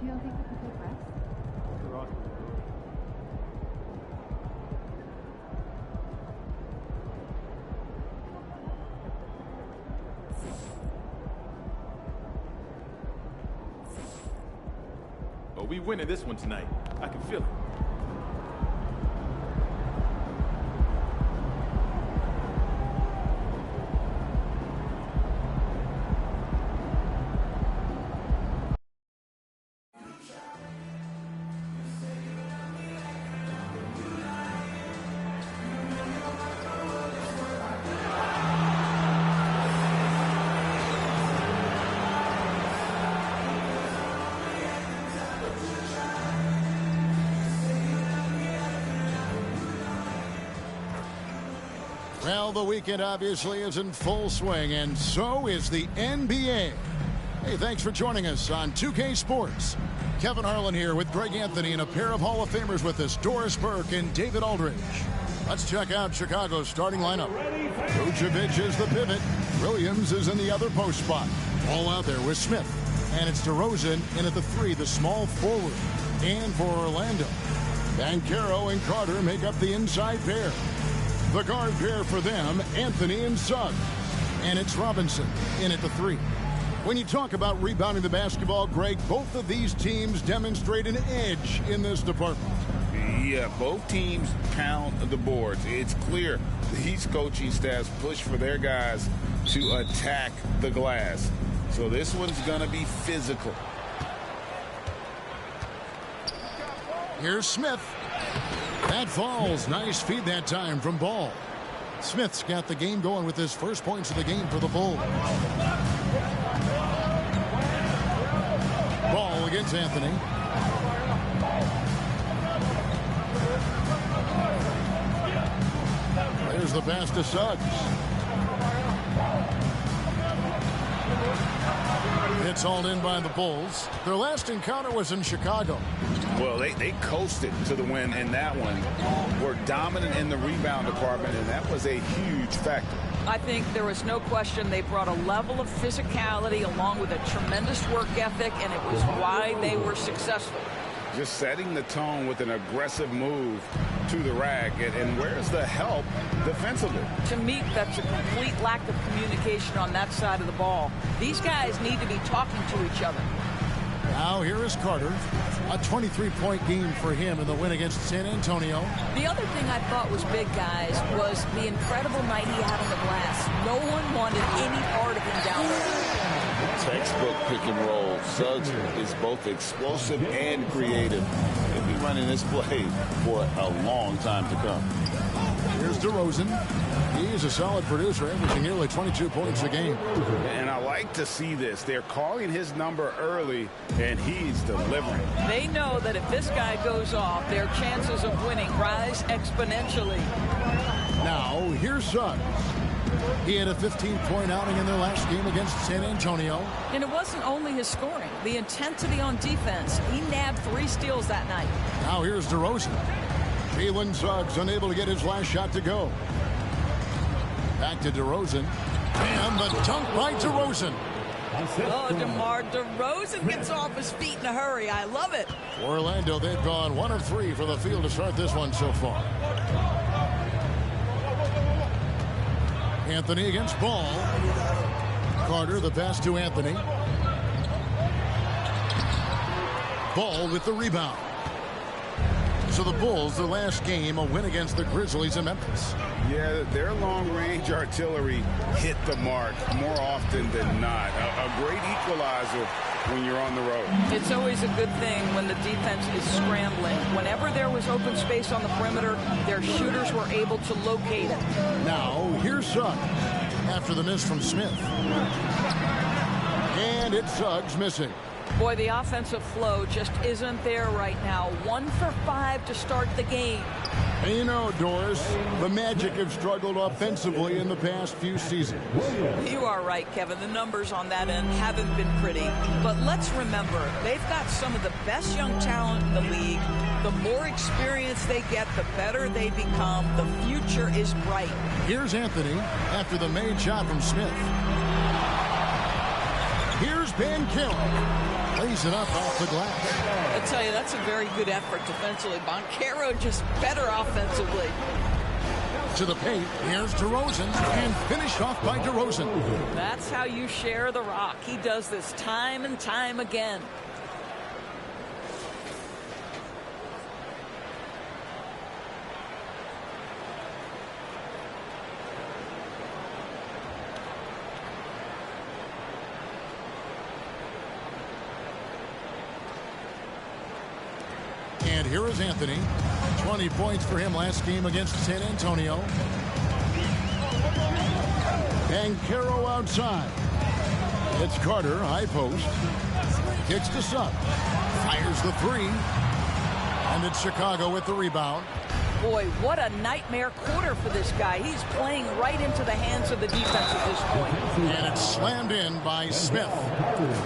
don't think we can take rest? Oh, we winning this one tonight. I can feel it. Well, the weekend obviously is in full swing, and so is the NBA. Hey, thanks for joining us on 2K Sports. Kevin Harlan here with Greg Anthony and a pair of Hall of Famers with us, Doris Burke and David Aldridge. Let's check out Chicago's starting lineup. Vucevic is the pivot. Williams is in the other post spot. All out there with Smith. And it's DeRozan in at the 3, the small forward. And for Orlando, Banchero and Carter make up the inside pair. The guard pair for them, Anthony and Suggs. And it's Robinson in at the 3. When you talk about rebounding the basketball, Greg, both of these teams demonstrate an edge in this department. Yeah, both teams pound the boards. It's clear these coaching staffs push for their guys to attack the glass. So this one's going to be physical. Here's Smith. That falls. Nice feed that time from Ball. Smith's got the game going with his first points of the game for the Bulls. Ball against Anthony. There's the pass to Suggs. It's hauled in by the Bulls. Their last encounter was in Chicago. Well, they coasted to the win in that one. Were dominant in the rebound department, and that was a huge factor. I think there was no question they brought a level of physicality along with a tremendous work ethic, and it was why they were successful. Just setting the tone with an aggressive move to the rack. And where's the help defensively? To me, that's a complete lack of communication on that side of the ball. These guys need to be talking to each other. Now here is Carter. A 23-point game for him in the win against San Antonio. The other thing I thought was big, guys, was the incredible night he had on the glass. No one wanted any part of him down there. Textbook pick and roll. Suggs is both explosive and creative. He'll be running this play for a long time to come. Here's DeRozan. He's a solid producer, averaging nearly 22 points a game. And I like to see this. They're calling his number early, and he's delivering. They know that if this guy goes off, their chances of winning rise exponentially. Now, here's Suggs. He had a 15-point outing in their last game against San Antonio. And it wasn't only his scoring. The intensity on defense. He nabbed 3 steals that night. Now here's DeRozan. Jalen Suggs unable to get his last shot to go. Back to DeRozan. And the dunk by DeRozan. Oh, DeMar DeRozan gets off his feet in a hurry. I love it. For Orlando, they've gone 1 of 3 for the field to start this one so far. Anthony against Ball. Carter, the pass to Anthony. Ball with the rebound. So the Bulls, their last game, a win against the Grizzlies in Memphis. Yeah, their long-range artillery hit the mark more often than not. A great equalizer when you're on the road. It's always a good thing when the defense is scrambling. Whenever there was open space on the perimeter, their shooters were able to locate it. Now, here's Suggs after the miss from Smith. And it's Suggs missing. Boy, the offensive flow just isn't there right now. 1 for 5 to start the game. And you know, Doris, the Magic have struggled offensively in the past few seasons. You are right, Kevin. The numbers on that end haven't been pretty. But let's remember, they've got some of the best young talent in the league. The more experience they get, the better they become. The future is bright. Here's Anthony after the made shot from Smith. Here's Banchero lays it up off the glass. I tell you, that's a very good effort defensively. Banchero just better offensively. To the paint, here's DeRozan, and finished off by DeRozan. That's how you share the rock. He does this time and time again. And here is Anthony. 20 points for him last game against San Antonio. Banchero outside. It's Carter, high post. Kicks to Suggs. Fires the three. And it's Chicago with the rebound. Boy, what a nightmare quarter for this guy. He's playing right into the hands of the defense at this point. And it's slammed in by Smith.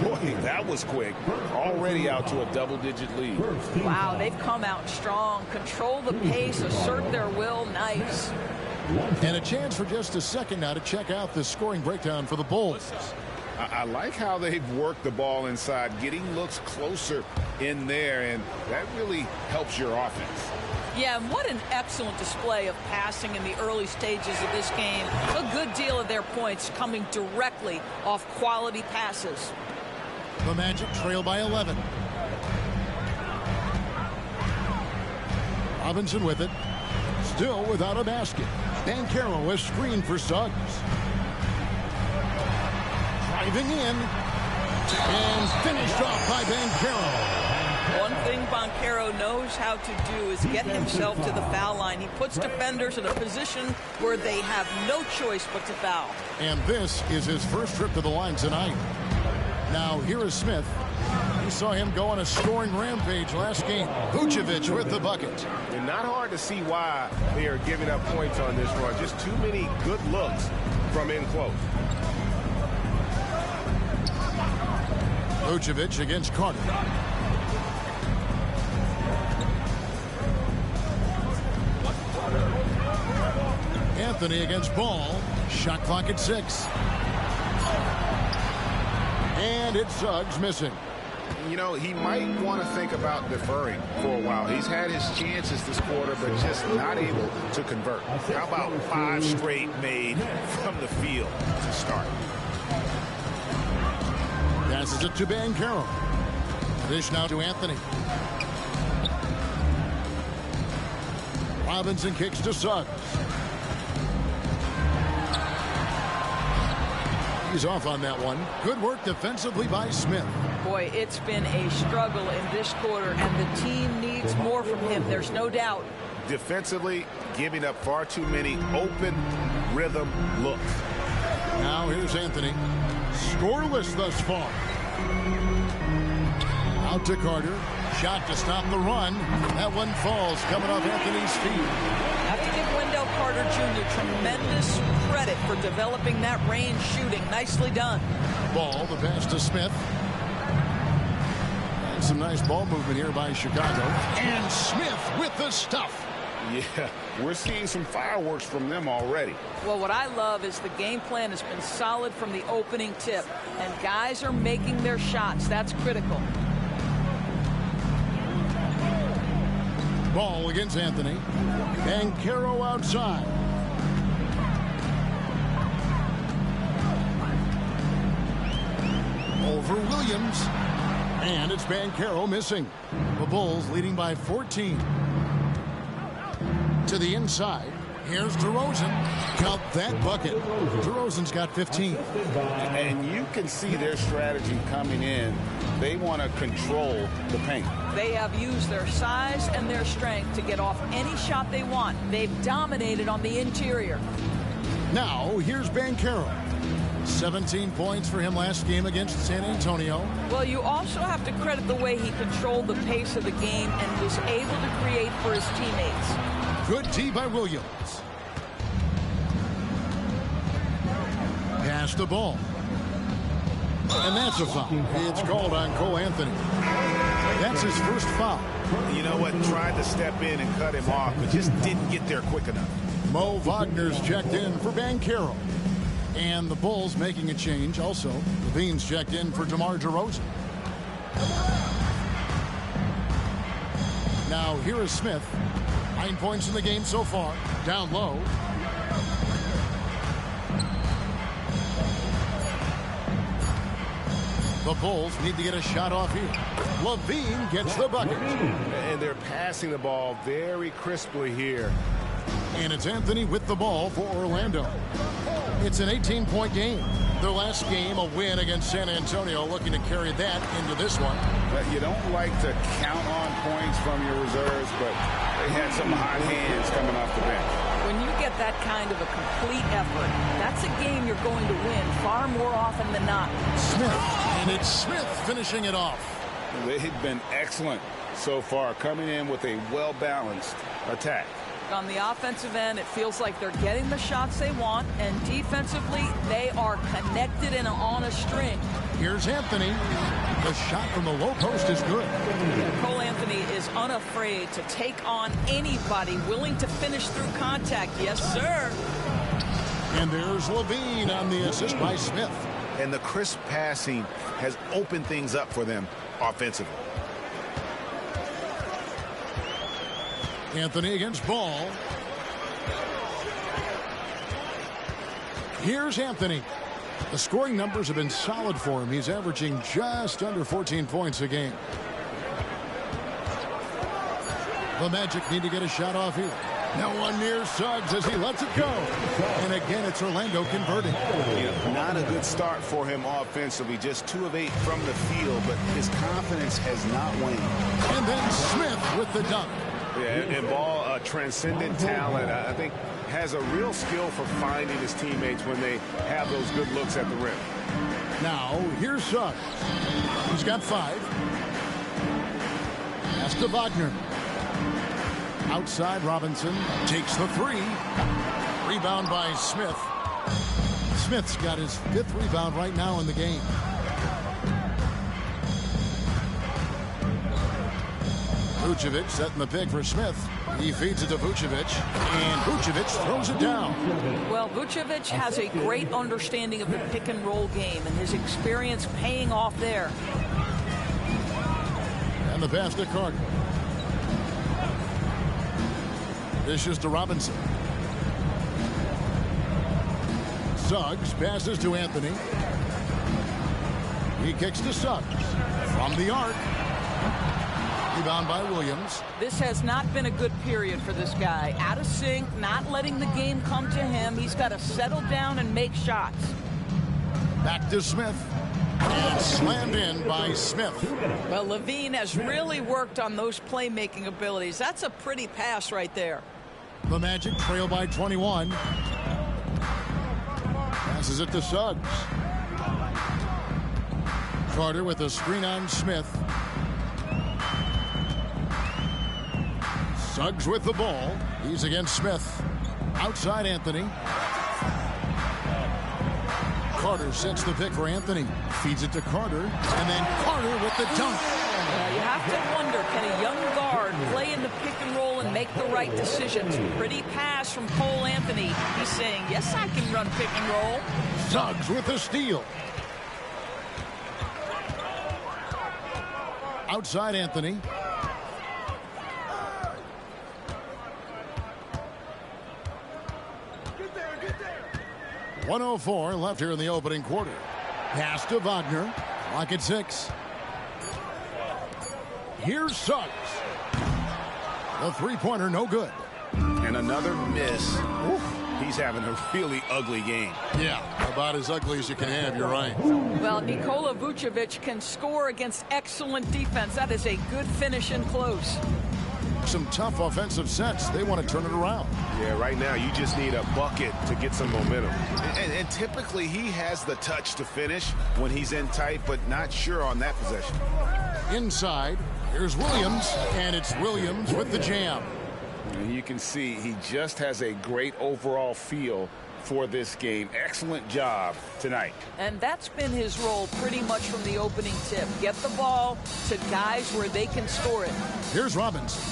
Boy, that was quick. Already out to a double-digit lead. Wow, they've come out strong. Control the pace, assert their will. Nice. And a chance for just a second now to check out the scoring breakdown for the Bulls. I like how they've worked the ball inside, getting looks closer in there, and that really helps your offense. Yeah, and what an excellent display of passing in the early stages of this game. A good deal of their points coming directly off quality passes. The Magic trail by 11. Robinson with it. Still without a basket. Banchero a screen for Suggs. Driving in. And finished off by Banchero. One thing Banchero knows how to do is get himself to the foul line. He puts defenders in a position where they have no choice but to foul. And this is his first trip to the line tonight. Now here is Smith. We saw him go on a scoring rampage last game. Vucevic with the bucket. And not hard to see why they are giving up points on this run. Just too many good looks from in close. Vucevic against Carter. Anthony against Ball. Shot clock at 6. And it's Suggs missing. You know, he might want to think about deferring for a while. He's had his chances this quarter, but just not able to convert. How about 5 straight made from the field to start? Passes it to Banchero. Dish now to Anthony. Robinson kicks to Suggs. He's off on that one. Good work defensively by Smith. Boy, it's been a struggle in this quarter, and the team needs more from him. There's no doubt. Defensively, giving up far too many open rhythm looks. Now here's Anthony. Scoreless thus far. Out to Carter. Shot to stop the run. That one falls coming off Anthony's feet. Have to give Wendell Carter Jr. tremendous credit for developing that range shooting. Nicely done. Ball, the pass to Smith. And some nice ball movement here by Chicago. And Smith with the stuff. Yeah, we're seeing some fireworks from them already. Well, what I love is the game plan has been solid from the opening tip. And guys are making their shots. That's critical. Ball against Anthony. Banchero outside. Over Williams. And it's Banchero missing. The Bulls leading by 14. To the inside. Here's DeRozan. Count that bucket. DeRozan's got 15. And you can see their strategy coming in. They want to control the paint. They have used their size and their strength to get off any shot they want. They've dominated on the interior. Now, here's Banchero. 17 points for him last game against San Antonio. Well, you also have to credit the way he controlled the pace of the game and was able to create for his teammates. Good D by Williams. Pass the ball. And that's a foul. It's called on Cole Anthony. That's his first foul. You know what? Tried to step in and cut him off, but just didn't get there quick enough. Mo Wagner's checked in for Banchero. And the Bulls making a change also. Levine's checked in for DeMar DeRozan. Now here is Smith. 9 points in the game so far. Down low. The Bulls need to get a shot off here. Levine gets the bucket. And they're passing the ball very crisply here. And it's Anthony with the ball for Orlando. It's an 18-point game. Their last game, a win against San Antonio, looking to carry that into this one. But you don't like to count on points from your reserves, but they had some hot hands coming off the bench. When you get that kind of a complete effort, that's a game you're going to win far more often than not. Smith, and it's Smith finishing it off. They've been excellent so far, coming in with a well-balanced attack. On the offensive end, it feels like they're getting the shots they want, and defensively, they are connected and on a string. Here's Anthony. The shot from the low post is good. Cole Anthony is unafraid to take on anybody willing to finish through contact. Yes, sir. And there's Levine on the assist by Smith. And the crisp passing has opened things up for them offensively. Anthony against Ball. Here's Anthony. The scoring numbers have been solid for him. He's averaging just under 14 points a game. The Magic need to get a shot off here. No one near Suggs as he lets it go. And again, it's Orlando converting. Yeah, not a good start for him offensively. Just 2 of 8 from the field, but his confidence has not waned. And then Smith with the dunk. Yeah, and Ball, a transcendent talent, I think, has a real skill for finding his teammates when they have those good looks at the rim. Now, here's Suggs. He's got 5. Pass to Wagner. Outside, Robinson takes the 3. Rebound by Smith. Smith's got his 5th rebound right now in the game. Vucevic setting the pick for Smith. He feeds it to Vucevic, and Vucevic throws it down. Well, Vucevic has a great understanding of the pick-and-roll game, and his experience paying off there. And the pass to Carter. Dishes to Robinson. Suggs passes to Anthony. He kicks to Suggs. From the arc. Rebound by Williams. This has not been a good period for this guy. Out of sync, not letting the game come to him. He's got to settle down and make shots. Back to Smith. And slammed in by Smith. Well, Levine has really worked on those playmaking abilities. That's a pretty pass right there. The Magic trail by 21. Passes it to Suggs. Carter with a screen on Smith. Suggs with the ball. He's against Smith. Outside Anthony. Carter sets the pick for Anthony. Feeds it to Carter. And then Carter with the dunk. You have to wonder, can a young guard play in the pick and roll and make the right decisions? Pretty pass from Cole Anthony. He's saying, yes, I can run pick and roll. Suggs with the steal. Outside Anthony. Get there. 1:04 left here in the opening quarter. Pass to Wagner. Clock at 6. Here's Suggs. The three-pointer no good. And another miss. Oof. He's having a really ugly game. Yeah, about as ugly as you can have, you're right. Well, Nikola Vucevic can score against excellent defense. That is a good finish in close. Some tough offensive sets. They want to turn it around. Yeah, right now you just need a bucket to get some momentum. And typically he has the touch to finish when he's in tight, but not sure on that possession. Inside, here's Williams, and it's Williams with the jam. And you can see he just has a great overall feel for this game. Excellent job tonight. And that's been his role pretty much from the opening tip. Get the ball to guys where they can score it. Here's Robinson.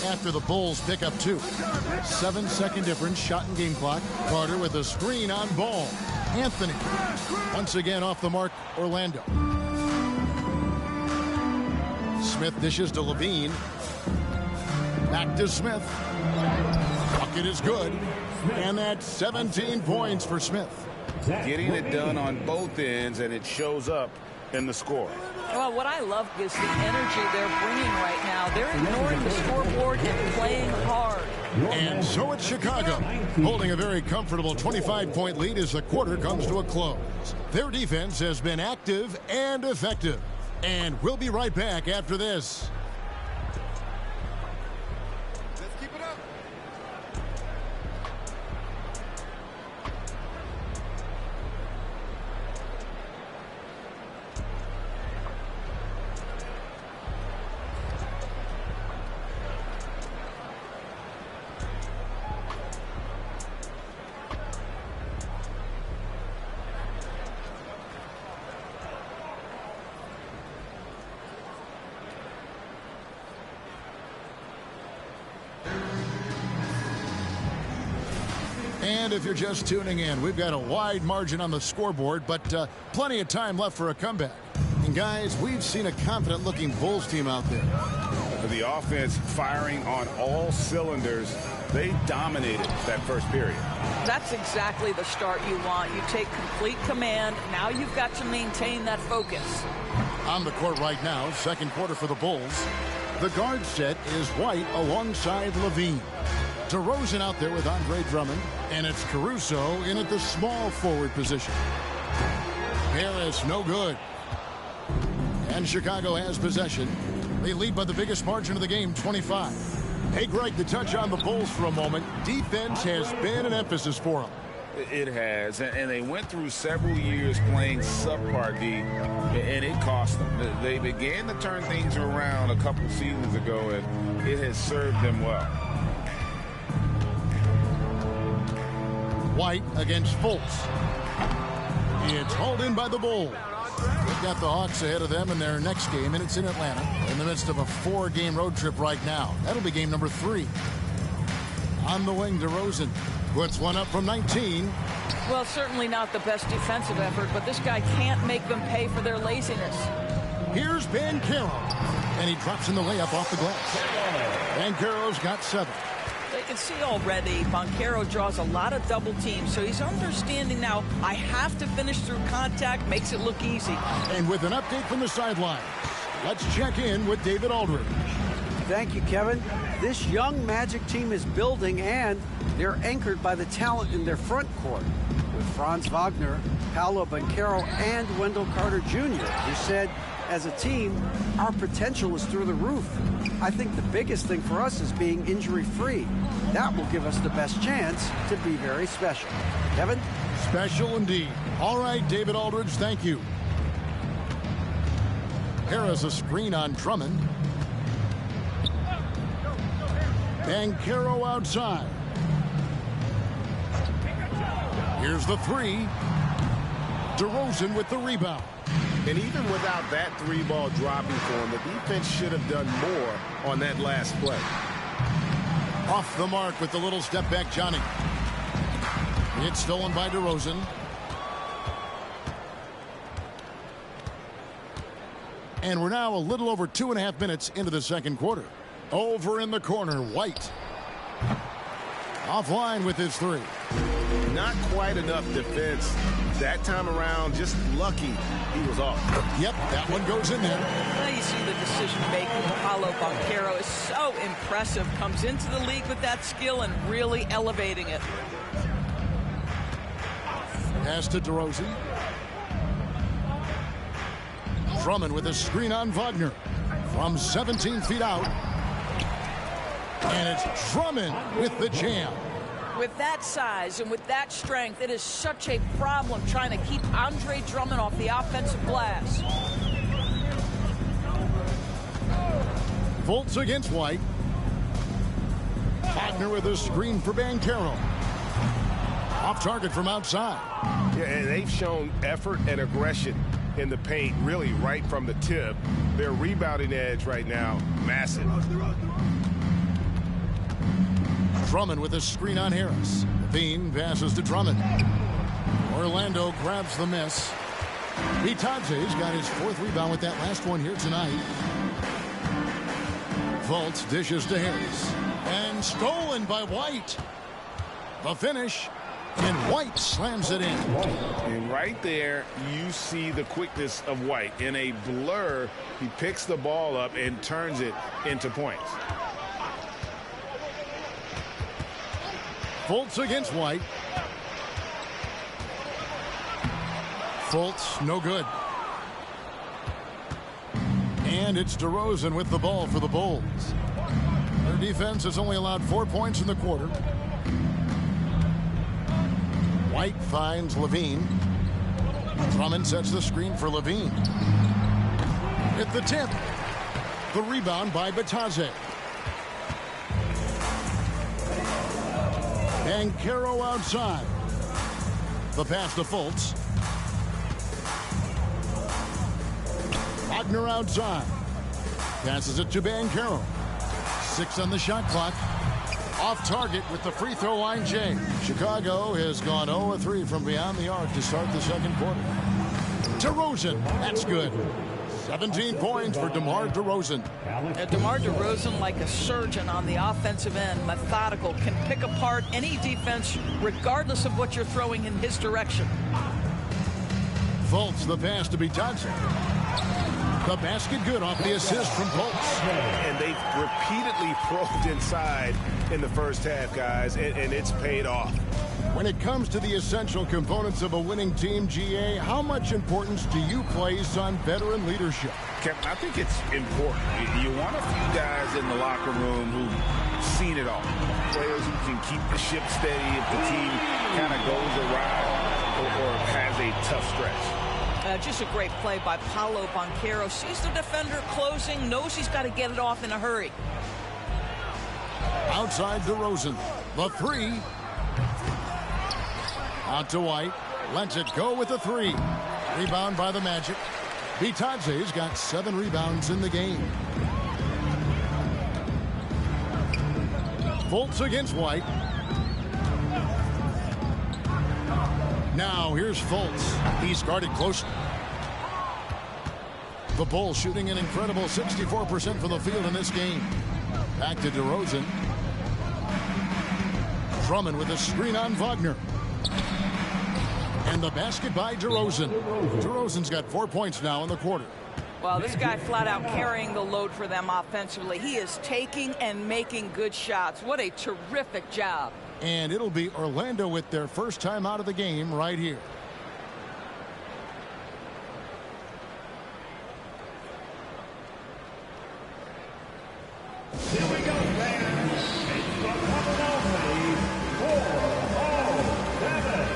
After the Bulls pick up 2. 7-second difference, shot and game clock. Carter with a screen on Ball. Anthony. Once again off the mark, Orlando. Smith dishes to Levine. Back to Smith. Bucket is good. And that's 17 points for Smith. Getting it done on both ends, and it shows up in the score. Well, what I love is the energy they're bringing right now. They're ignoring the scoreboard and playing hard. And so it's Chicago, holding a very comfortable 25-point lead as the quarter comes to a close. Their defense has been active and effective. And we'll be right back after this. Let's keep it up. And if you're just tuning in, we've got a wide margin on the scoreboard, but plenty of time left for a comeback. And guys, we've seen a confident-looking Bulls team out there. The offense firing on all cylinders. They dominated that first period. That's exactly the start you want. You take complete command. Now you've got to maintain that focus. On the court right now, second quarter for the Bulls. The guard set is White alongside Levine. DeRozan out there with Andre Drummond, and it's Caruso in at the small forward position. Harris, no good. And Chicago has possession. They lead by the biggest margin of the game, 25. Hey, Greg, to touch on the Bulls for a moment, defense has been an emphasis for them. It has, and they went through several years playing subpar D, and it cost them. They began to turn things around a couple seasons ago, and it has served them well. White against Fultz. It's hauled in by the Bulls. They've got the Hawks ahead of them in their next game, and it's in Atlanta in the midst of a 4-game road trip right now. That'll be game number 3. On the wing, DeRozan puts one up from 19. Well, certainly not the best defensive effort, but this guy can't make them pay for their laziness. Here's Banchero, and he drops in the layup off the glass. Banchero's got 7. They can see already Banchero draws a lot of double teams, so he's understanding now I have to finish through contact, makes it look easy. And with an update from the sideline, let's check in with David Aldridge. Thank you, Kevin. This young Magic team is building, and they're anchored by the talent in their front court with Franz Wagner, Paolo Banchero, and Wendell Carter Jr., who said, as a team, our potential is through the roof. I think the biggest thing for us is being injury-free. That will give us the best chance to be very special. Kevin? Special indeed. All right, David Aldridge, thank you. Harris a screen on Drummond. Banchero outside. Here's the 3. DeRozan with the rebound. And even without that 3-ball dropping for him, the defense should have done more on that last play. Off the mark with the little step back, Johnny. It's stolen by DeRozan. And we're now a little over 2.5 minutes into the second quarter. Over in the corner, White. Offline with his 3. Not quite enough defense that time around. Just lucky he was off. Yep, that one goes in there. Now you see the decision-making. Paolo Banchero is so impressive. Comes into the league with that skill and really elevating it. Pass to DeRozan. Drummond with a screen on Wagner. From 17 feet out. And it's Drummond with the jam. With that size and with that strength, it is such a problem trying to keep Andre Drummond off the offensive glass. Fultz against White. Wagner with a screen for Banchero. Off target from outside. Yeah, and they've shown effort and aggression in the paint, really right from the tip. Their rebounding edge right now, massive. Drummond with a screen on Harris. Levine passes to Drummond. Orlando grabs the miss. Bitadze's got his 4th rebound with that last one here tonight. Fultz dishes to Harris. And stolen by White. The finish. And White slams it in. And right there, you see the quickness of White. In a blur, he picks the ball up and turns it into points. Fultz against White. Fultz, no good. And it's DeRozan with the ball for the Bulls. Their defense has only allowed 4 points in the quarter. White finds Levine. Drummond sets the screen for Levine. At the tip. The rebound by Bitadze. And Caro outside. The pass to Fultz. Wagner outside. Passes it to Bancaro. 6 on the shot clock. Off target with the free throw line, Jay. Chicago has gone 0-3 from beyond the arc to start the second quarter. DeRozan, that's good. 17 points for DeMar DeRozan. DeMar DeRozan, like a surgeon on the offensive end, methodical, can pick apart any defense regardless of what you're throwing in his direction. Fultz, the pass to Bitadze. The basket good off the assist from Fultz. And they've repeatedly probed inside in the first half, guys, and it's paid off. When it comes to the essential components of a winning team, GA, how much importance do you place on veteran leadership? Kevin, I think it's important. You want a few guys in the locker room who've seen it all. Players who can keep the ship steady if the team kind of goes awry or has a tough stretch. Just a great play by Paolo Banchero. Sees the defender closing, knows he's got to get it off in a hurry. Outside DeRozan. The 3. Out to White. Lets it go with the 3. Rebound by the Magic. Bitadze's got 7 rebounds in the game. Fultz against White. Now here's Fultz. He's guarded closely. The Bulls shooting an incredible 64% from the field in this game. Back to DeRozan. Drummond with a screen on Wagner. And the basket by DeRozan. DeRozan's got 4 points now in the quarter. Well, this guy flat out carrying the load for them offensively. He is taking and making good shots. What a terrific job. And it'll be Orlando with their first time out of the game right here. Here we go, fans. It's the Commonwealth for all 7.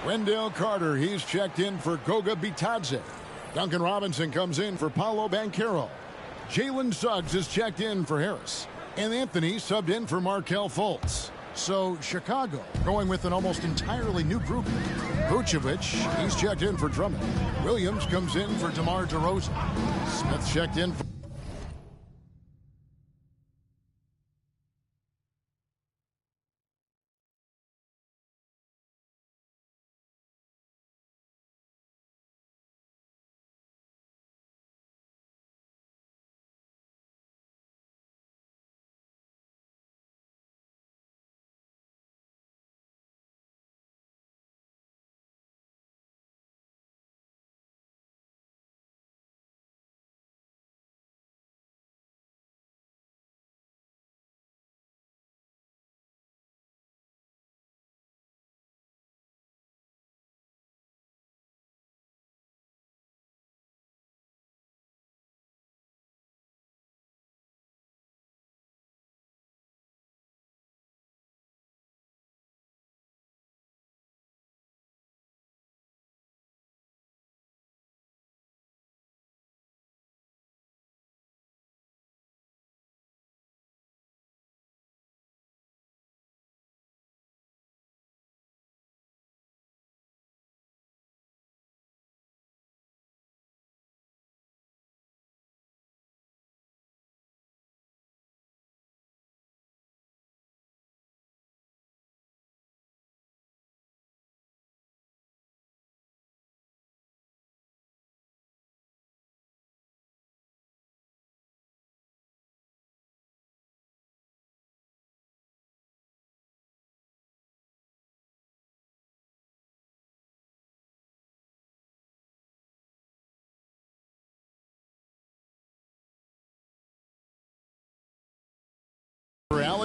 Wendell Carter, he's checked in for Goga Bitadze. Duncan Robinson comes in for Paolo Banchero. Jalen Suggs is checked in for Harris. And Anthony subbed in for Markelle Fultz. So Chicago going with an almost entirely new group. Vucevic, he's checked in for Drummond. Williams comes in for DeMar DeRozan. Smith checked in for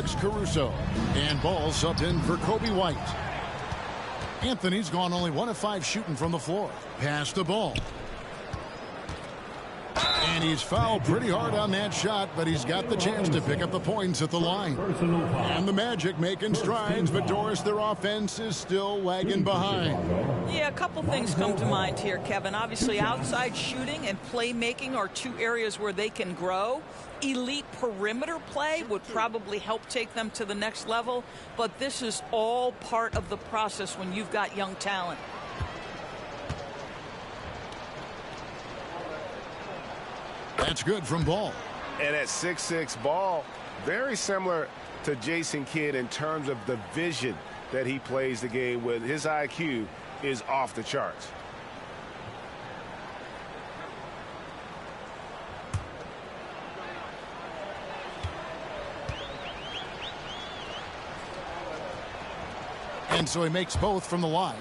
Alex Caruso. And ball subbed in for Kobe White. Anthony's gone only 1 of 5 shooting from the floor. Pass the ball. And he's fouled pretty hard on that shot, but he's got the chance to pick up the points at the line. And the Magic making strides, but Doris, their offense is still lagging behind. Yeah, a couple things come to mind here, Kevin. Obviously, outside shooting and playmaking are 2 areas where they can grow. Elite perimeter play would probably help take them to the next level, but this is all part of the process when you've got young talent. That's good from Ball. And at 6'6", Ball, very similar to Jason Kidd in terms of the vision that he plays the game with. His IQ is off the charts. And so he makes both from the line.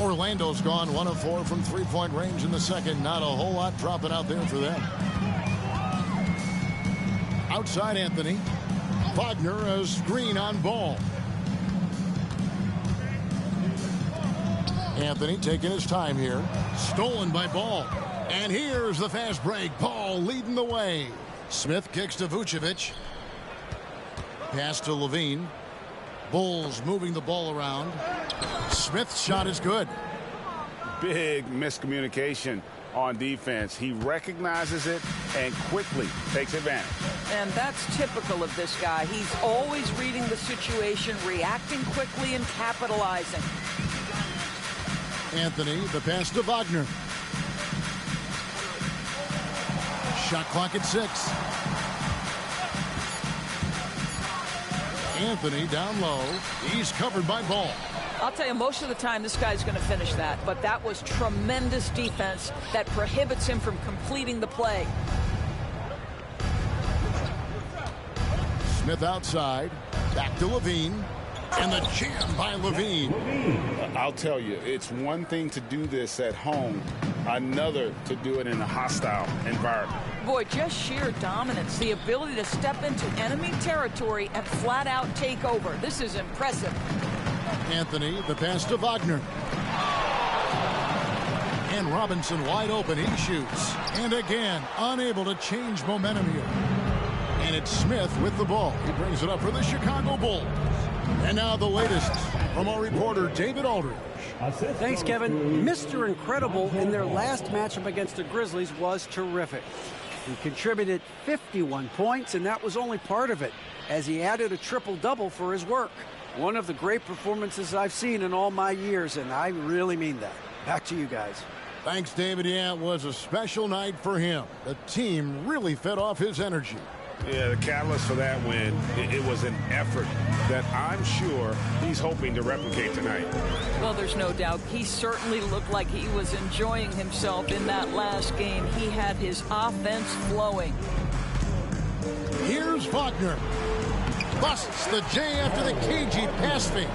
Orlando's gone 1 of 4 from 3-point range in the second. Not a whole lot dropping out there for them. Outside Anthony. Wagner, a screen on Ball. Anthony taking his time here. Stolen by Ball. And here's the fast break. Ball leading the way. Smith kicks to Vucevic. Pass to Levine. Bulls moving the ball around. Smith's shot is good. Big miscommunication on defense. He recognizes it and quickly takes advantage. And that's typical of this guy. He's always reading the situation, reacting quickly, and capitalizing. Anthony, the pass to Wagner. Shot clock at 6. Anthony down low. He's covered by Ball. I'll tell you, most of the time this guy's going to finish that, but that was tremendous defense that prohibits him from completing the play. Smith outside. Back to Levine. And the jam by Levine. I'll tell you, it's one thing to do this at home, another to do it in a hostile environment. Boy, just sheer dominance, the ability to step into enemy territory and flat out take over. This is impressive. Anthony, the pass to Wagner. And Robinson wide open. He shoots. And again, unable to change momentum here. And it's Smith with the ball. He brings it up for the Chicago Bulls. And now the latest from our reporter, David Aldridge. Thanks, Kevin. Mr. Incredible in their last matchup against the Grizzlies was terrific. He contributed 51 points, and that was only part of it, as he added a triple-double for his work. One of the great performances I've seen in all my years, and I really mean that. Back to you guys. Thanks, David. Yeah, it was a special night for him. The team really fed off his energy. Yeah, the catalyst for that win, it was an effort that I'm sure he's hoping to replicate tonight. Well, there's no doubt. He certainly looked like he was enjoying himself in that last game. He had his offense flowing. Here's Wagner. Busts the J after the cagey pass fake.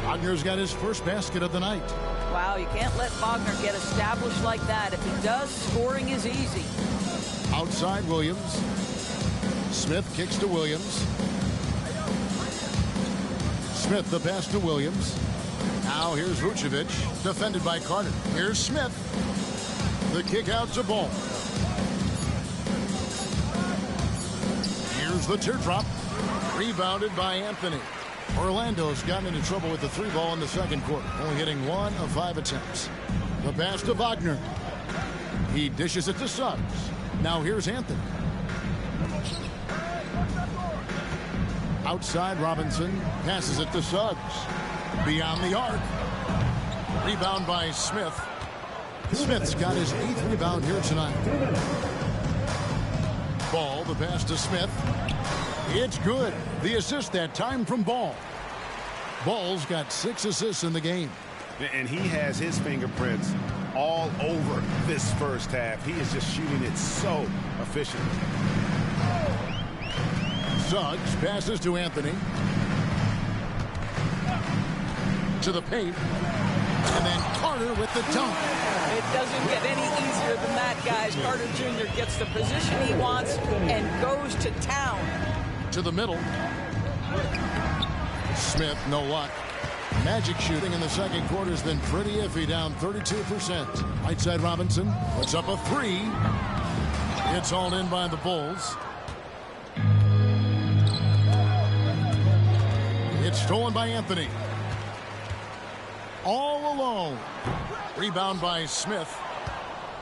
Wagner's got his first basket of the night. Wow, you can't let Wagner get established like that. If he does, scoring is easy. Outside Williams. Smith kicks to Williams. Smith the pass to Williams. Now here's Vucevic, defended by Carter. Here's Smith. The kick out to Ball. Here's the teardrop. Rebounded by Anthony. Orlando's gotten into trouble with the 3-ball in the second quarter, only hitting 1 of 5 attempts. The pass to Wagner. He dishes it to Suggs. Now here's Anthony. Outside Robinson passes it to Suggs. Beyond the arc. Rebound by Smith. Smith's got his 8th rebound here tonight. Ball, the pass to Smith. It's good. The assist that time from Ball. Ball's got 6 assists in the game. And he has his fingerprints all over this first half. He is just shooting it so efficiently. Suggs passes to Anthony. To the paint. And then Carter with the dunk. It doesn't get any easier than that, guys. Wendell Carter Jr. gets the position he wants and goes to town. To the middle. Smith, no luck. Magic shooting in the second quarter has been pretty iffy, down 32%. Right side Robinson puts up a three. It's hauled in by the Bulls. It's stolen by Anthony. All alone. Rebound by Smith.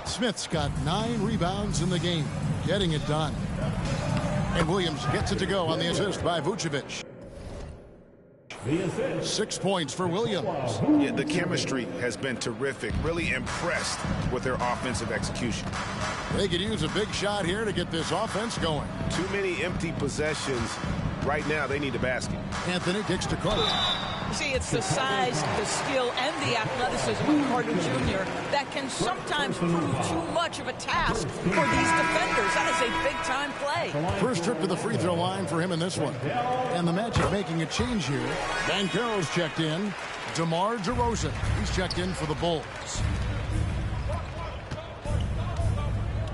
Smith's got 9 rebounds in the game, getting it done. And Williams gets it to go on the assist by Vucevic. 6 points for Williams. Yeah, the chemistry has been terrific. Really impressed with their offensive execution. They could use a big shot here to get this offense going. Too many empty possessions. Right now, they need a basket. Anthony kicks to Carter. See, it's the size, the skill, and the athleticism of Carter Jr. that can sometimes prove too much of a task for these defenders. That is a big-time play. First trip to the free throw line for him in this one. And the Magic making a change here. Banchero's checked in. DeMar DeRozan, he's checked in for the Bulls.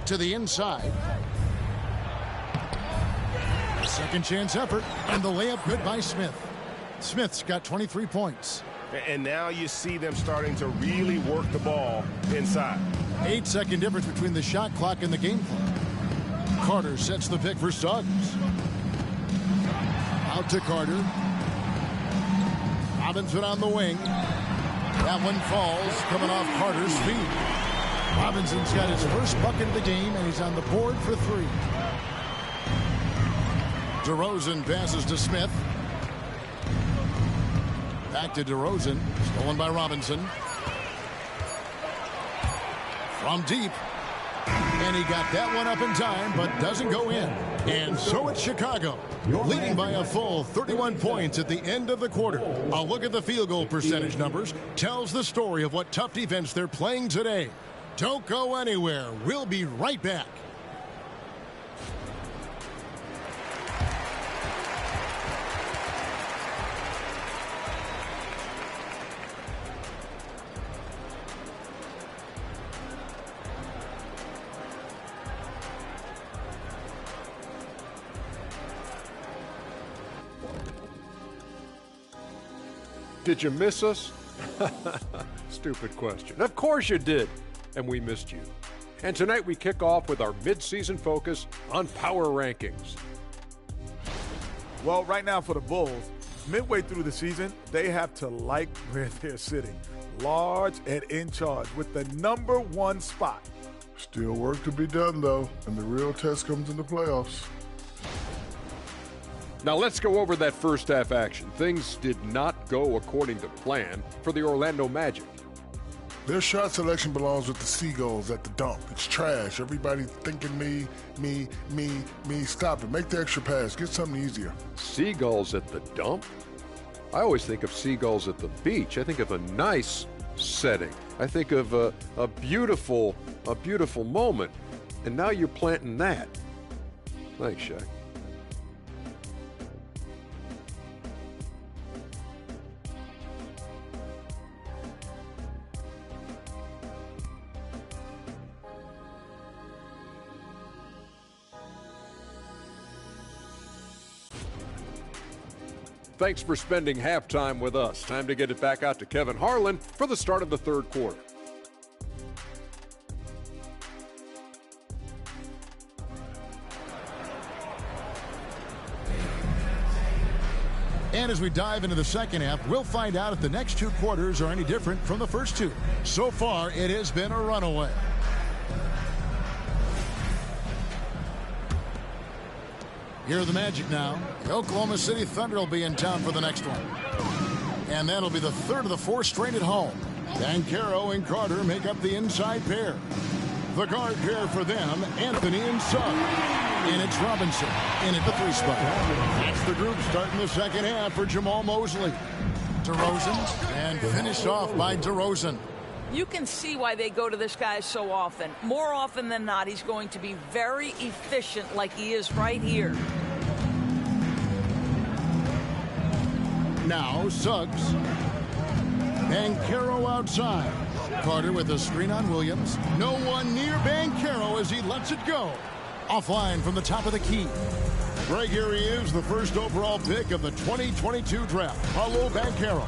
To the inside. Second chance effort, and the layup good by Smith. Smith's got 23 points. And now you see them starting to really work the ball inside. 8-second difference between the shot clock and the game clock. Carter sets the pick for Suggs. Out to Carter. Robinson on the wing. That one falls, coming off Carter's feet. Robinson's got his first bucket of the game, and he's on the board for 3. DeRozan passes to Smith. Back to DeRozan. Stolen by Robinson. From deep. And he got that one up in time, but doesn't go in. And so it's Chicago, leading by a full 31 points at the end of the quarter. A look at the field goal percentage numbers tells the story of what tough defense they're playing today. Don't go anywhere. We'll be right back. Did you miss us? Stupid question. Of course you did. And we missed you. And tonight we kick off with our mid-season focus on power rankings. Well, right now for the Bulls, midway through the season, they have to like where they're sitting. Large and in charge with the #1 spot. Still work to be done, though, and the real test comes in the playoffs. Now let's go over that first half action. Things did not go according to plan for the Orlando Magic. Their shot selection belongs with the Seagulls at the dump. It's trash. Everybody thinking me. Stop it. Make the extra pass. Get something easier. Seagulls at the dump? I always think of seagulls at the beach. I think of a nice setting. I think of a beautiful moment. And now you're planting that. Thanks, Shaq. Thanks for spending halftime with us. Time to get it back out to Kevin Harlan for the start of the third quarter. And as we dive into the second half, we'll find out if the next 2 quarters are any different from the first 2. So far, it has been a runaway. Here are the Magic now. The Oklahoma City Thunder will be in town for the next one. And that'll be the third of the 4 straight at home. Banchero and Carter make up the inside pair. The guard pair for them, Anthony and Suggs. And it's Robinson in at the 3 spot. That's the group starting the second half for Jamal Mosley. DeRozan, and finished off by DeRozan. You can see why they go to this guy so often. More often than not, he's going to be very efficient like he is right here. Now Suggs. Banchero outside. Carter with a screen on Williams. No one near Banchero as he lets it go. Offline from the top of the key. Greg, here he is, the first overall pick of the 2022 draft, Paolo Banchero.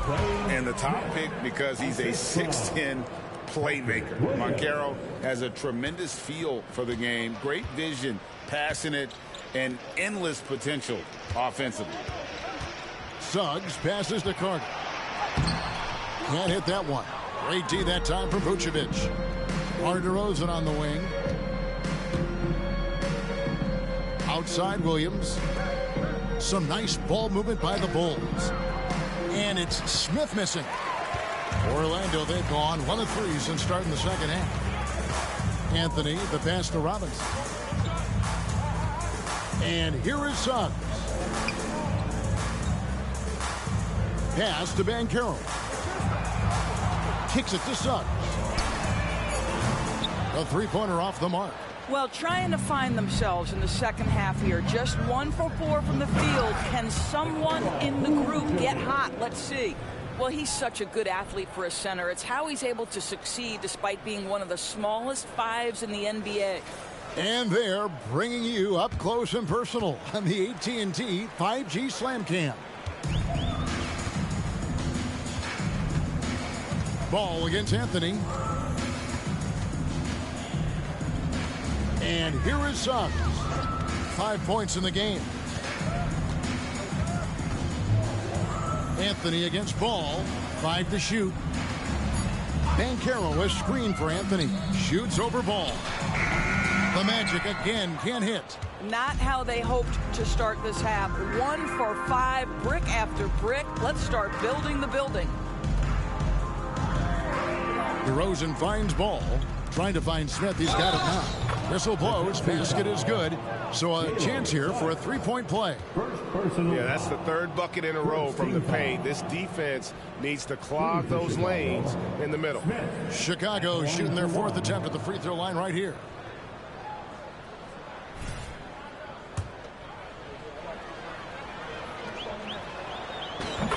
And the top pick because he's a 6'10 playmaker. Banchero has a tremendous feel for the game, great vision, passing it, and endless potential offensively. Suggs passes to Carter. Can't hit that one. Great D that time from Vucevic. DeRozan on the wing. Outside Williams. Some nice ball movement by the Bulls. And it's Smith missing. Orlando, they've gone 1 of 3 since starting the second half. Anthony, the pass to Robinson. And here is Suggs. Pass to Banchero. Kicks it to Suggs. A three-pointer off the mark. Well, trying to find themselves in the second half here. Just 1 for 4 from the field. Can someone in the group get hot? Let's see. Well, he's such a good athlete for a center. It's how he's able to succeed despite being one of the smallest fives in the NBA. And they're bringing you up close and personal on the AT&T 5G Slam Cam. Ball against Anthony. And here is Suggs. 5 points in the game. Anthony against Ball. 5 to shoot. Banchero, a screen for Anthony. Shoots over Ball. The Magic again can't hit. Not how they hoped to start this half. 1 for 5, brick after brick. Let's start building the building. DeRozan finds Ball. Trying to find Smith. He's got it now. Whistle blows. Basket is good. So a chance here for a three-point play. Yeah, that's the third bucket in a row from the paint. This defense needs to clog those lanes in the middle. Chicago shooting their 4th attempt at the free throw line right here.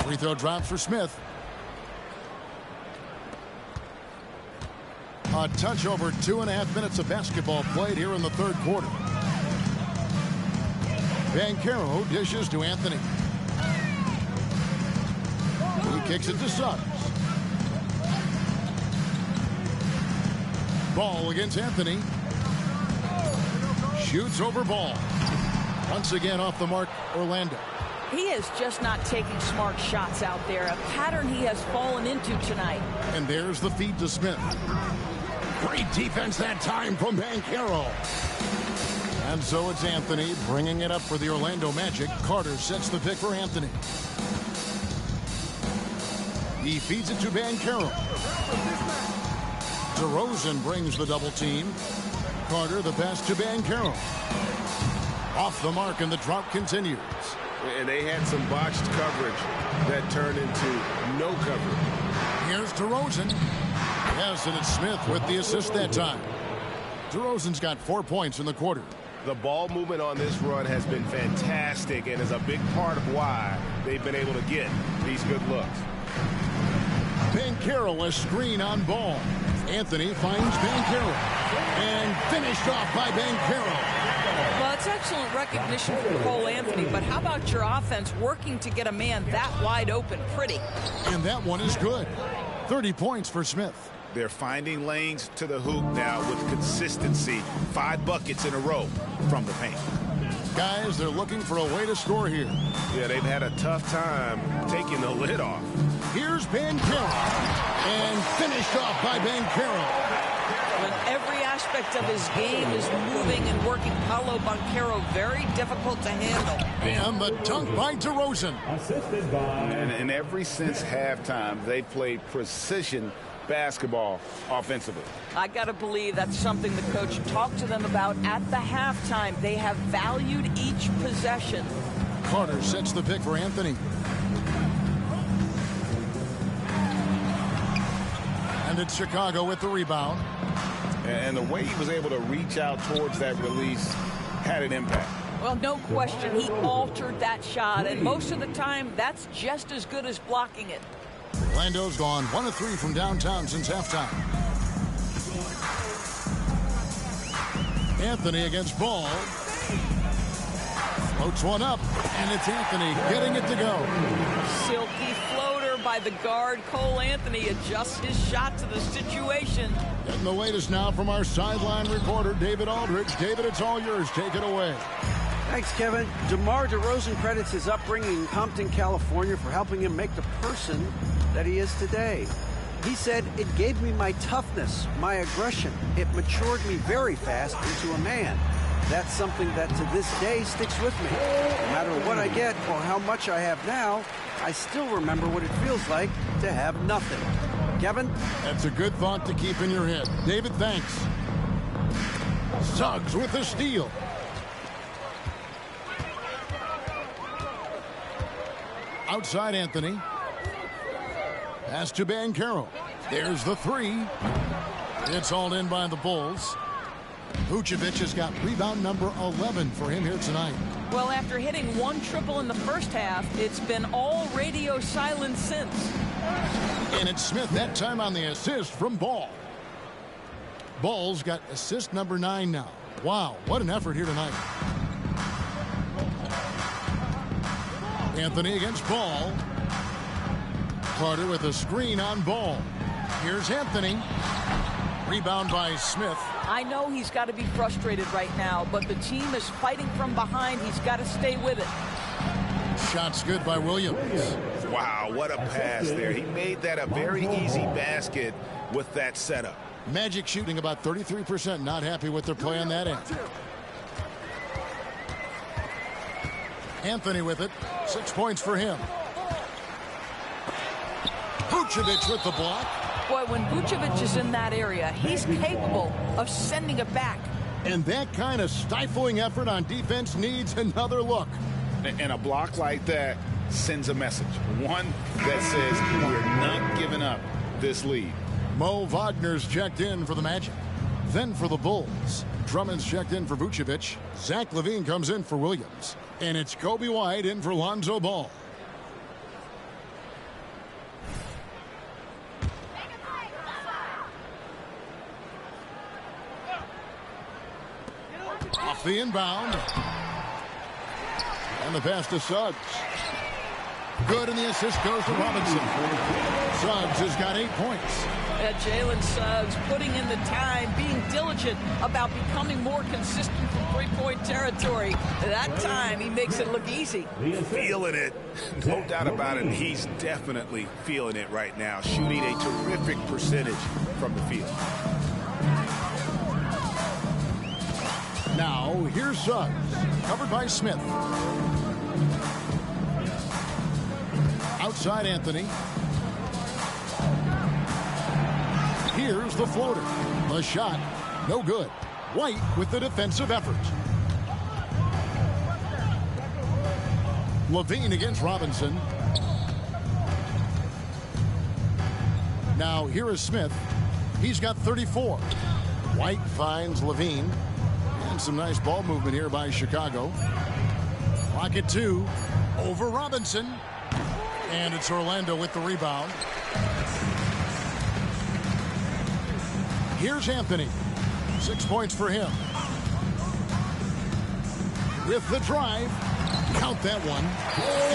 Free throw drops for Smith. A touch over 2.5 minutes of basketball played here in the third quarter. Banchero dishes to Anthony. He kicks it to Suggs. Ball against Anthony. Shoots over Ball. Once again off the mark, Orlando. He is just not taking smart shots out there. A pattern he has fallen into tonight. And there's the feed to Smith. Great defense that time from Banchero. And so it's Anthony bringing it up for the Orlando Magic. Carter sets the pick for Anthony. He feeds it to Banchero. DeRozan brings the double team. Carter the pass to Banchero. Off the mark and the drought continues. And they had some botched coverage that turned into no coverage. Here's DeRozan. Yes, and it's Smith with the assist that time. DeRozan's got 4 points in the quarter. The ball movement on this run has been fantastic and is a big part of why they've been able to get these good looks. Banchero, a screen on Ball. Anthony finds Banchero. And finished off by Banchero. Well, it's excellent recognition from Cole Anthony, but how about your offense working to get a man that wide open? Pretty. And that one is good. 30 points for Smith. They're finding lanes to the hoop now with consistency. 5 buckets in a row from the paint. Guys, they're looking for a way to score here. Yeah, they've had a tough time taking the lid off. Here's Banchero. And finished off by Banchero. When every aspect of his game is moving and working, Paolo Banchero very difficult to handle. And the dunk by DeRozan. Assisted by... And ever since halftime, they played precision basketball offensively. I got to believe that's something the coach talked to them about at the halftime. They have valued each possession. Carter sets the pick for Anthony. And it's Chicago with the rebound. And the way he was able to reach out towards that release had an impact. Well, no question, he altered that shot, and most of the time, that's just as good as blocking it. Orlando's gone 1 of 3 from downtown since halftime. Anthony against Ball. Floats one up, and it's Anthony getting it to go. Silky floater by the guard. Cole Anthony adjusts his shot to the situation. Getting the latest now from our sideline reporter, David Aldridge. David, it's all yours. Take it away. Thanks, Kevin. DeMar DeRozan credits his upbringing in Compton, California for helping him make the person that he is today. He said, "It gave me my toughness, my aggression. It matured me very fast into a man. That's something that to this day sticks with me. No matter what I get or how much I have now, I still remember what it feels like to have nothing." Kevin? That's a good thought to keep in your head. David, thanks. Suggs with the steal. Outside Anthony. Pass to Banchero. There's the three. It's hauled in by the Bulls. Vucevic has got rebound number 11 for him here tonight. Well, after hitting one triple in the first half, it's been all radio silence since. And it's Smith that time on the assist from Ball. Ball's got assist number 9 now. Wow, what an effort here tonight. Anthony against Ball. Carter with a screen on Ball. Here's Anthony. Rebound by Smith. I know he's got to be frustrated right now, but the team is fighting from behind. He's got to stay with it. Shot's good by Williams. Wow, what a pass there. He made that a very easy basket with that setup. Magic shooting about 33%. Not happy with their play on that end. Anthony with it. 6 points for him. Vucevic with the block. Boy, when Vucevic is in that area, he's capable of sending it back. And that kind of stifling effort on defense needs another look. And a block like that sends a message. One that says we're not giving up this lead. Mo Wagner's checked in for the Magic. Then for the Bulls, Drummond's checked in for Vucevic. Zach LaVine comes in for Williams. And it's Kobe White in for Lonzo Ball. Off the inbound. And the pass to Suggs. Good, and the assist goes to Robinson. Suggs has got 8 points. Jalen Suggs putting in the time, being diligent about becoming more consistent from three-point territory. That time, he makes it look easy. Feeling it. No doubt about it. He's definitely feeling it right now. Shooting a terrific percentage from the field. Now, here's Suggs. Covered by Smith. Outside Anthony. Here's the floater. The shot, no good. White with the defensive effort. LaVine against Robinson. Now, here is Smith. He's got 34. White finds LaVine. And some nice ball movement here by Chicago. Clock at 2. Over Robinson. And it's Orlando with the rebound. Here's Anthony. 6 points for him. With the drive. Count that one.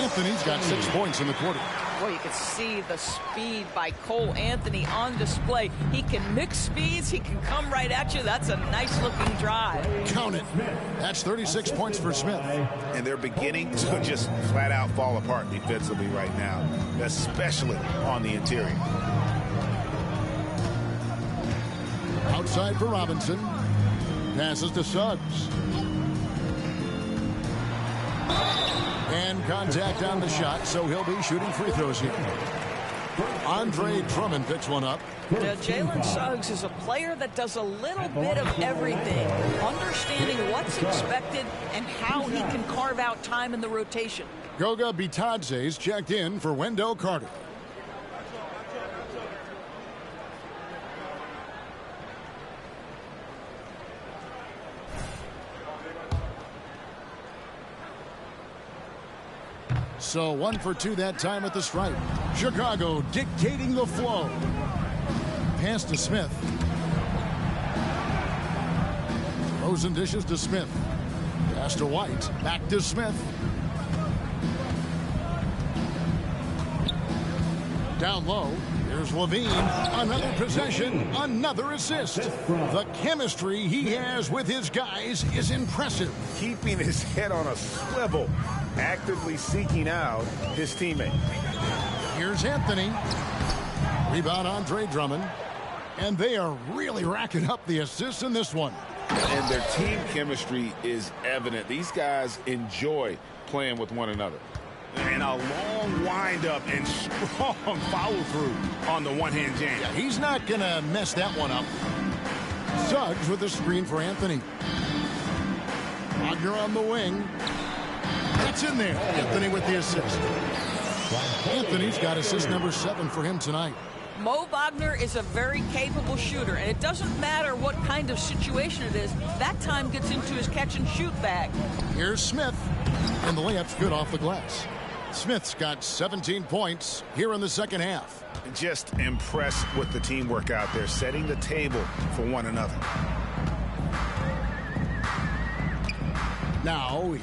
Anthony's got 6 points in the quarter. Boy, you can see the speed by Cole Anthony on display. He can mix speeds. He can come right at you. That's a nice-looking drive. Count it. That's 36 points for Smith. And they're beginning to just flat-out fall apart defensively right now, especially on the interior. Outside for Robinson. Passes to Suggs. And contact on the shot, so he'll be shooting free throws here. Andre Drummond picks one up. Now, Jalen Suggs is a player that does a little bit of everything, understanding what's expected and how he can carve out time in the rotation. Goga Bitadze's checked in for Wendell Carter. So 1 for 2 that time at the stripe. Chicago dictating the flow. Pass to Smith. Frozen dishes to Smith. Pass to White. Back to Smith. Down low. Here's Levine. Another possession. Another assist. The chemistry he has with his guys is impressive. Keeping his head on a swivel. Actively seeking out his teammate. Here's Anthony. Rebound Andre Drummond. And they are really racking up the assists in this one. And their team chemistry is evident. These guys enjoy playing with one another. And a long windup and strong follow-through on the one-hand jam. Yeah, he's not going to mess that one up. Suggs with the screen for Anthony. Wagner on the wing. That's in there. Anthony with the assist. Anthony's got assist number 7 for him tonight. Mo Wagner is a very capable shooter, and it doesn't matter what kind of situation it is. That time gets into his catch-and-shoot bag. Here's Smith, and the layup's good off the glass. Smith's got 17 points here in the second half. Just impressed with the teamwork out there, setting the table for one another. Now...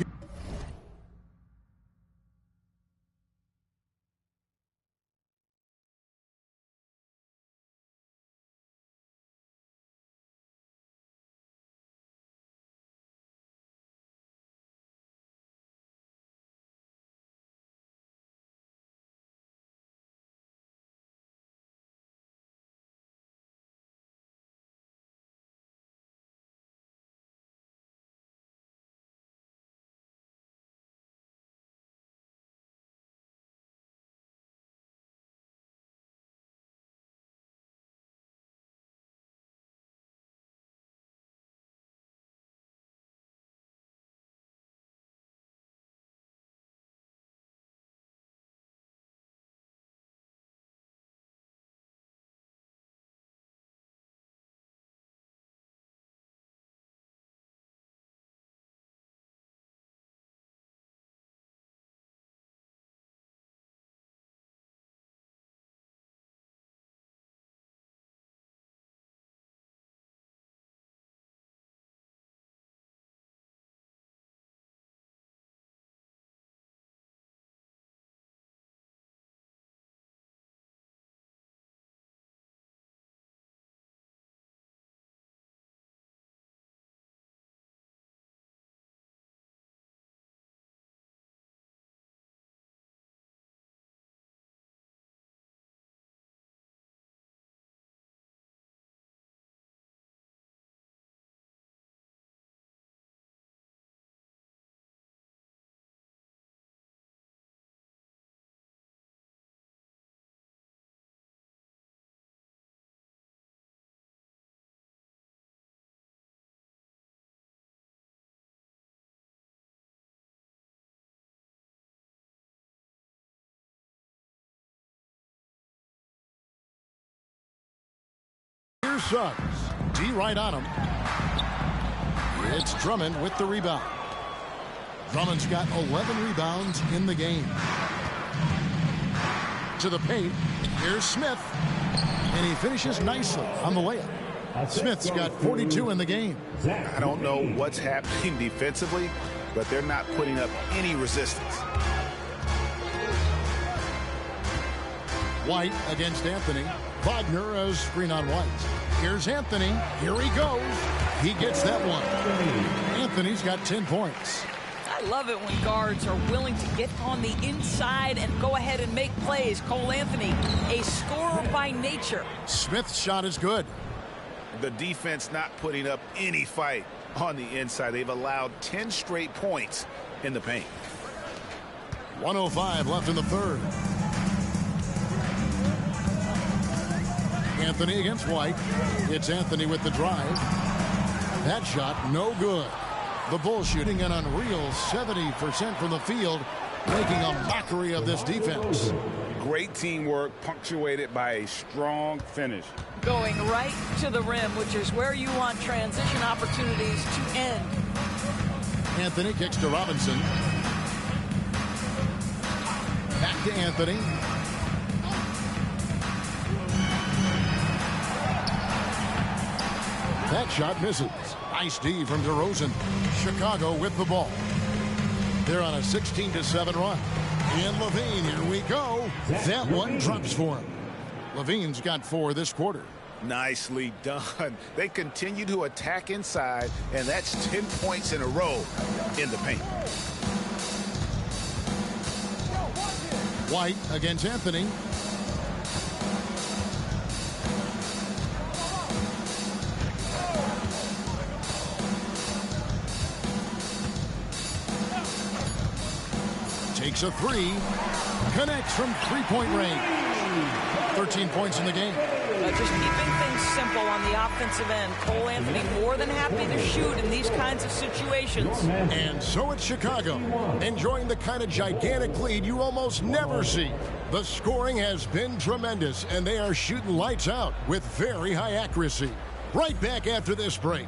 Here's Suggs. D right on him. It's Drummond with the rebound. Drummond's got 11 rebounds in the game. To the paint. Here's Smith. And he finishes nicely on the layup. Smith's got 42 in the game. I don't know what's happening defensively, but they're not putting up any resistance. White against Anthony. Wagner as screen on White. Here's Anthony. Here he goes. He gets that one. Anthony's got 10 points. I love it when guards are willing to get on the inside and go ahead and make plays. Cole Anthony, a scorer by nature. Smith's shot is good. The defense not putting up any fight on the inside. They've allowed 10 straight points in the paint. 1:05 left in the third. Anthony against White. It's Anthony with the drive. That shot no good. The Bulls shooting an unreal 70% from the field, making a mockery of this defense. Great teamwork punctuated by a strong finish. Going right to the rim, which is where you want transition opportunities to end. Anthony kicks to Robinson. Back to Anthony. That shot misses. Nice D from DeRozan. Chicago with the ball. They're on a 16-7 run. And Levine, here we go. That one drops for him. Levine's got 4 this quarter. Nicely done. They continue to attack inside, and that's 10 points in a row in the paint. White against Anthony. Takes a 3. Connects from three-point range. 13 points in the game. Just keeping things simple on the offensive end. Cole Anthony more than happy to shoot in these kinds of situations. And so it's Chicago, enjoying the kind of gigantic lead you almost never see. The scoring has been tremendous, and they are shooting lights out with very high accuracy. Right back after this break.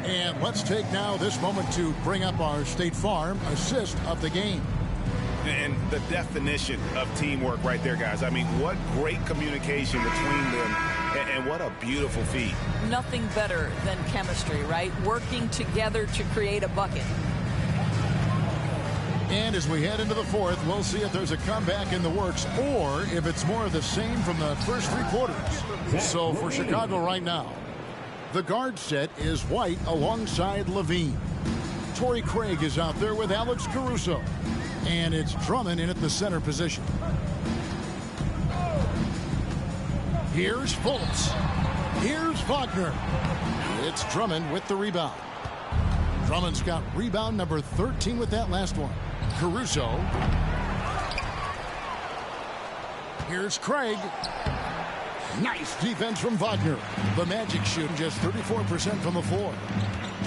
And let's take now this moment to bring up our State Farm assist of the game. And the definition of teamwork right there, guys. I mean, what great communication between them, and what a beautiful feat. Nothing better than chemistry, right? Working together to create a bucket. And as we head into the fourth, we'll see if there's a comeback in the works or if it's more of the same from the first 3 quarters. So for Chicago right now, the guard set is White alongside Levine. Torrey Craig is out there with Alex Caruso. And it's Drummond in at the center position. Here's Fultz. Here's Wagner. It's Drummond with the rebound. Drummond's got rebound number 13 with that last one. Caruso. Here's Craig. Nice defense from Wagner. The Magic shooting just 34% from the floor.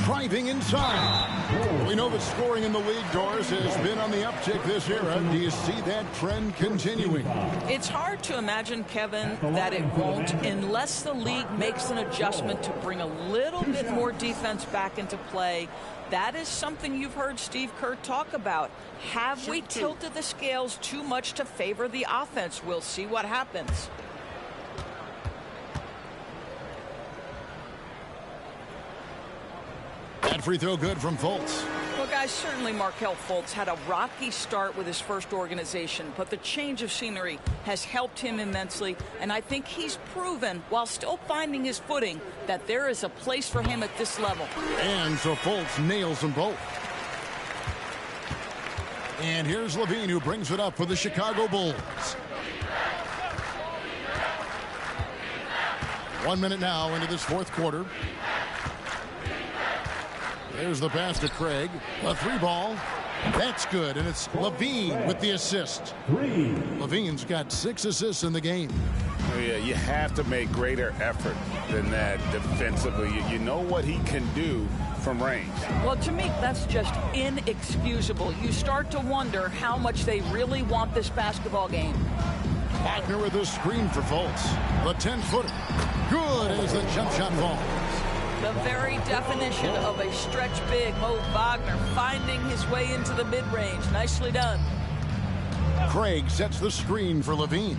Driving inside. We know the scoring in the league, Doris, has been on the uptick this era. Do you see that trend continuing? It's hard to imagine, Kevin, that it won't unless the league makes an adjustment to bring a little bit more defense back into play. That is something you've heard Steve Kerr talk about. Have we tilted the scales too much to favor the offense? We'll see what happens. That free throw good from Fultz. Well, guys, certainly Markelle Fultz had a rocky start with his first organization, but the change of scenery has helped him immensely, and I think he's proven, while still finding his footing, that there is a place for him at this level. And so Fultz nails them both. And here's Levine, who brings it up for the Chicago Bulls. 1 minute now into this fourth quarter. There's the pass to Craig. A 3-ball. That's good, and it's Levine with the assist. Levine's got 6 assists in the game. Oh, yeah, you have to make greater effort than that defensively. You know what he can do from range. Well, to me, that's just inexcusable. You start to wonder how much they really want this basketball game. Wagner with a screen for Fultz. The 10-footer. Good as the jump shot falls. The very definition of a stretch big. Mo Wagner finding his way into the mid-range. Nicely done. Craig sets the screen for Levine.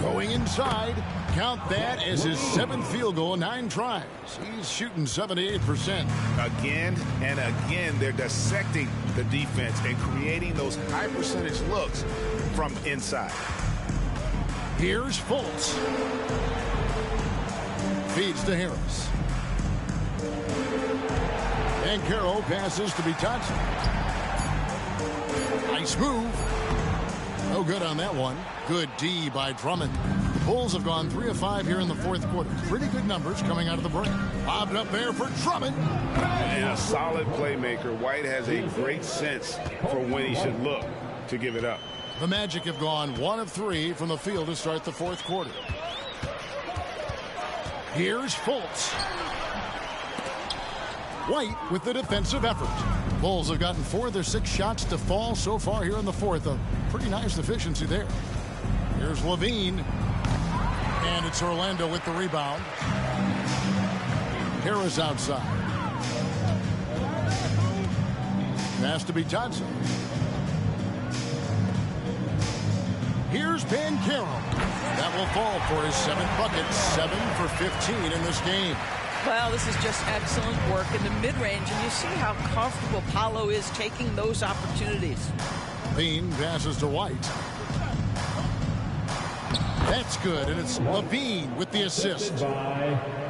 Going inside. Count that as his 7th field goal, 9 tries. He's shooting 78%. Again and again, they're dissecting the defense and creating those high percentage looks from inside. Here's Fultz. Feeds to Harris. And Carroll passes to be touched. Nice move. No good on that one. Good D by Drummond. Bulls have gone 3 of 5 here in the fourth quarter. Pretty good numbers coming out of the break. Bobbed up there for Drummond. And a solid playmaker. White has a great sense for when he should look to give it up. The Magic have gone 1 of 3 from the field to start the fourth quarter. Here's Fultz. White with the defensive effort. Bulls have gotten 4 of their 6 shots to fall so far here in the fourth. A pretty nice efficiency there. Here's Levine. And it's Orlando with the rebound. Harris outside. Has to be Johnson. Here's Banchero. That will fall for his 7th bucket. 7 for 15 in this game. Well, this is just excellent work in the mid-range, and you see how comfortable Paolo is taking those opportunities. Bean passes to White. That's good, and it's Levine with the assist.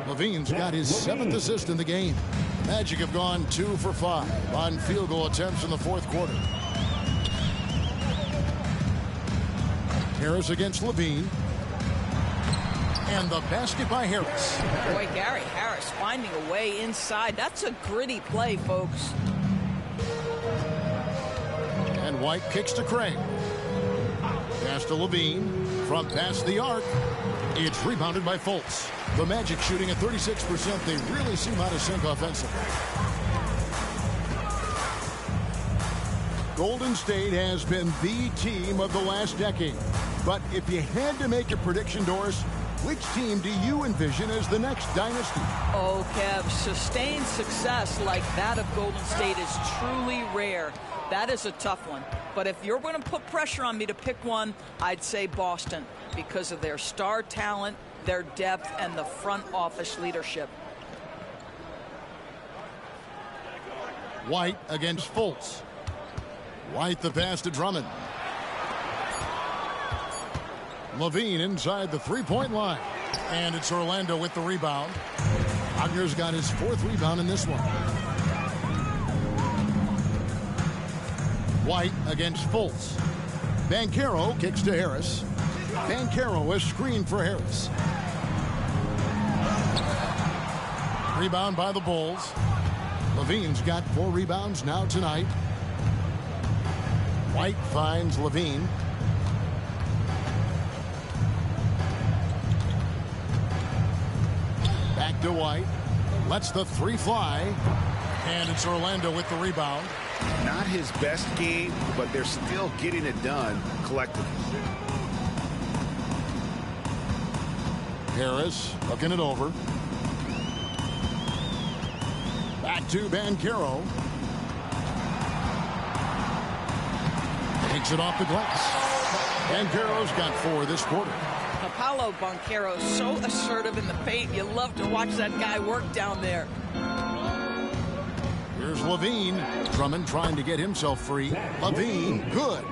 Levine's got his 7th assist in the game. Magic have gone 2 for 5 on field goal attempts in the fourth quarter. Harris against Levine. And the basket by Harris. Boy, Gary Harris finding a way inside. That's a gritty play, folks. And White kicks to Craig. Pass to Levine. From past the arc. It's rebounded by Fultz. The Magic shooting at 36%. They really seem out of sync offensively. Golden State has been the team of the last decade. But if you had to make a prediction, Doris, which team do you envision as the next dynasty? Oh, Kev, sustained success like that of Golden State is truly rare. That is a tough one. But if you're going to put pressure on me to pick one, I'd say Boston because of their star talent, their depth, and the front office leadership. White against Fultz. White the pass to Drummond. Levine inside the three-point line. And it's Orlando with the rebound. Wagner's got his 4th rebound in this one. White against Fultz. Banchero kicks to Harris. Banchero is screened for Harris. Rebound by the Bulls. Levine's got 4 rebounds now tonight. White finds Levine. Back to White. Lets the 3 fly. And it's Orlando with the rebound. Not his best game, but they're still getting it done collectively. Harris looking it over. Back to Banchero. Takes it off the glass. Banchero's got 4 this quarter. Paolo Banchero so assertive in the paint. You love to watch that guy work down there. Here's Levine. Drummond trying to get himself free. Levine, good.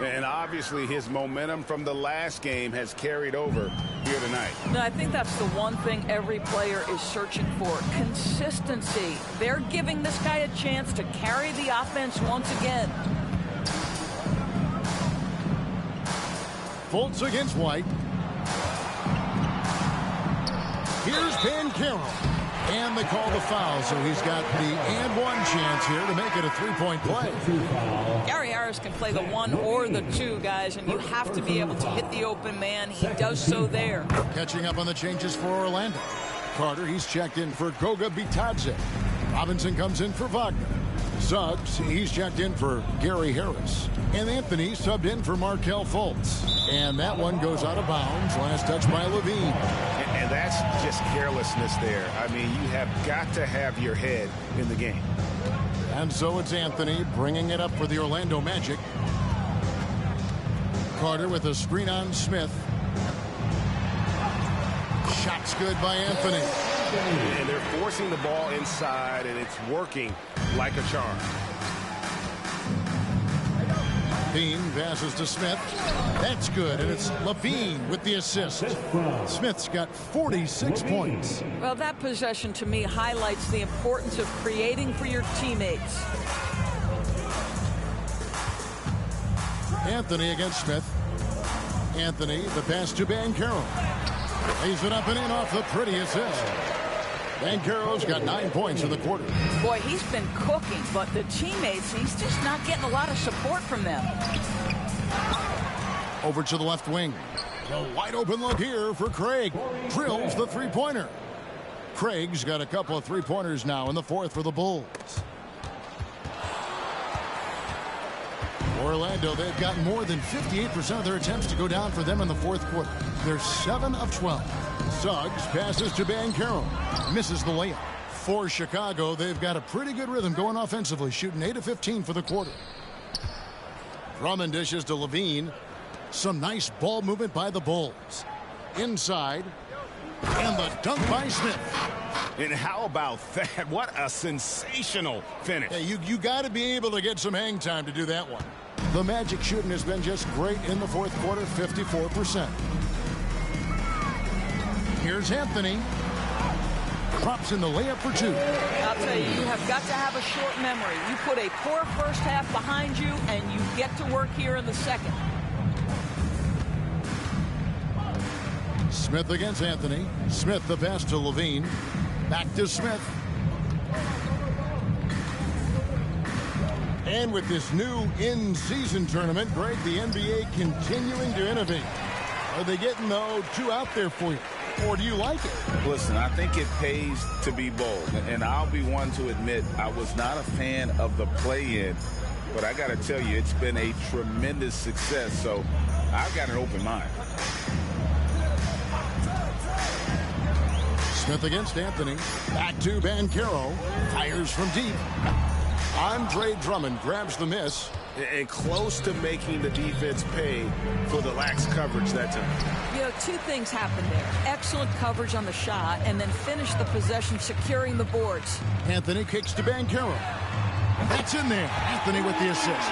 And obviously his momentum from the last game has carried over here tonight. No, I think that's the one thing every player is searching for. Consistency. They're giving this guy a chance to carry the offense once again. Fultz against White. Here's Banchero. And they call the foul, so he's got the and 1 chance here to make it a 3-point play. Gary Harris can play the 1 or the 2, guys, and you have to be able to hit the open man. He does so there. Catching up on the changes for Orlando. Carter, he's checked in for Goga Bitadze. Robinson comes in for Wagner. Suggs, he's checked in for Gary Harris. And Anthony subbed in for Markelle Fultz. And that one goes out of bounds. Last touch by Levine. And that's just carelessness there. I mean, you have got to have your head in the game. And so it's Anthony bringing it up for the Orlando Magic. Carter with a screen on Smith. Shots good by Anthony. And they're forcing the ball inside, and it's working like a charm. Bean passes to Smith. That's good, and it's Levine with the assist. Smith's got 46 points. Well, that possession to me highlights the importance of creating for your teammates. Anthony against Smith. Anthony, the pass to Banchero. Lays it up and in off the pretty assist. Banchero's got 9 points in the quarter. Boy, he's been cooking, but the teammates, he's just not getting a lot of support from them. Over to the left wing. A wide open look here for Craig. Drills the 3-pointer. Craig's got a couple of three-pointers now in the fourth for the Bulls. Orlando, they've got more than 58% of their attempts to go down for them in the fourth quarter. They're 7 of 12. Suggs passes to Banchero. Misses the layup. For Chicago, they've got a pretty good rhythm going offensively, shooting 8 of 15 for the quarter. Drummond dishes to Levine. Some nice ball movement by the Bulls. Inside. And the dunk by Smith. And how about that? What a sensational finish. Hey, you got to be able to get some hang time to do that one. The Magic shooting has been just great in the fourth quarter, 54%. Here's Anthony. Drops in the layup for two. I'll tell you, you have got to have a short memory. You put a poor first half behind you, and you get to work here in the second. Smith against Anthony. Smith the pass to Levine. Back to Smith. And with this new in-season tournament, Greg, the NBA continuing to innovate. Are they getting the 2 out there for you? Or do you like it? Listen, I think it pays to be bold. And I'll be one to admit I was not a fan of the play-in. But I got to tell you, it's been a tremendous success. So I've got an open mind. Smith against Anthony. Back to Banchero. Fires from deep. Andre Drummond grabs the miss. And close to making the defense pay for the lax coverage that time. You know, 2 things happened there. Excellent coverage on the shot, and then finish the possession securing the boards. Anthony kicks to Banchero. That's in there. Anthony with the assist.